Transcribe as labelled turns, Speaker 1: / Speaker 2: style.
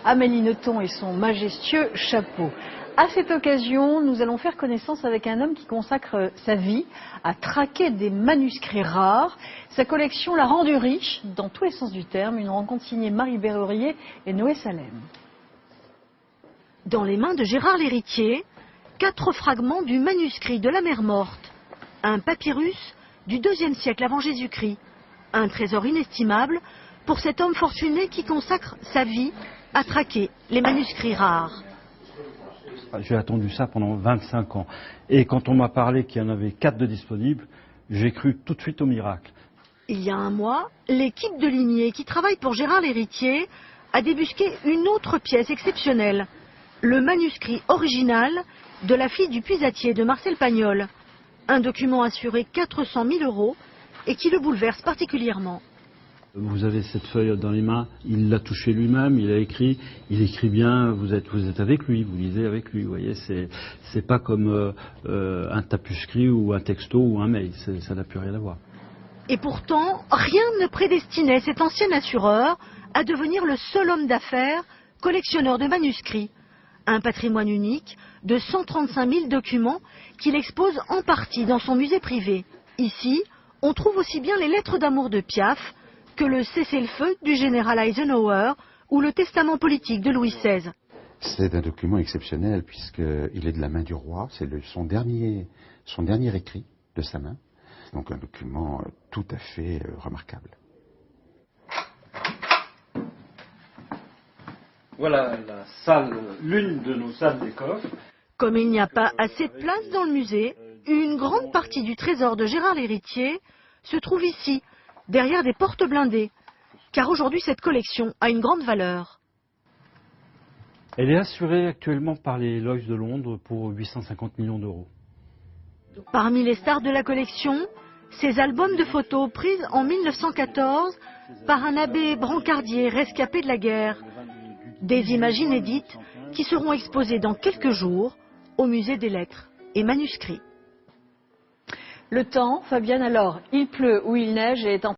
Speaker 1: Amélie Nothomb et son majestueux chapeau. À cette occasion, nous allons faire connaissance avec un homme qui consacre sa vie à traquer des manuscrits rares. Sa collection l'a rendu riche, dans tous les sens du terme. Une rencontre signée Marie Berrurier et Noé Salem.
Speaker 2: Dans les mains de Gérard l'Héritier, 4 fragments du manuscrit de la Mer Morte. Un papyrus du IIe siècle avant Jésus-Christ. Un trésor inestimable pour cet homme fortuné qui consacre sa vie à traquer les manuscrits rares.
Speaker 3: J'ai attendu ça pendant 25 ans. Et quand on m'a parlé qu'il y en avait 4 de disponibles, j'ai cru tout de suite au miracle.
Speaker 2: Il y a un mois, l'équipe de Limier qui travaille pour Gérard l'Héritier a débusqué une autre pièce exceptionnelle. Le manuscrit original de La fille du puisatier de Marcel Pagnol. Un document assuré 400 000 € et qui le bouleverse particulièrement.
Speaker 3: Vous avez cette feuille dans les mains, il l'a touchée lui-même, il écrit bien, vous êtes avec lui, vous lisez avec lui, vous voyez, c'est pas comme un tapuscrit ou un texto ou un mail, ça n'a plus rien à voir.
Speaker 2: Et pourtant, rien ne prédestinait cet ancien assureur à devenir le seul homme d'affaires collectionneur de manuscrits. Un patrimoine unique de 135 000 documents qu'il expose en partie dans son musée privé. Ici, on trouve aussi bien les lettres d'amour de Piaf que le cessez-le-feu du général Eisenhower ou le testament politique de Louis XVI.
Speaker 4: C'est un document exceptionnel puisqu'il est de la main du roi, c'est son dernier écrit de sa main. Donc un document tout à fait remarquable.
Speaker 3: Voilà la salle, l'une de nos salles des coffres.
Speaker 2: Comme il n'y a pas assez de place dans le musée, une grande partie du trésor de Gérard l'Héritier se trouve ici, derrière des portes blindées. Car aujourd'hui, cette collection a une grande valeur.
Speaker 3: Elle est assurée actuellement par les Lloyds de Londres pour 850 millions d'euros.
Speaker 2: Parmi les stars de la collection, ces albums de photos prises en 1914 par un abbé brancardier rescapé de la guerre. Des images inédites qui seront exposées dans quelques jours au musée des lettres et manuscrits.
Speaker 1: Le temps, Fabienne, alors, il pleut ou il neige et est en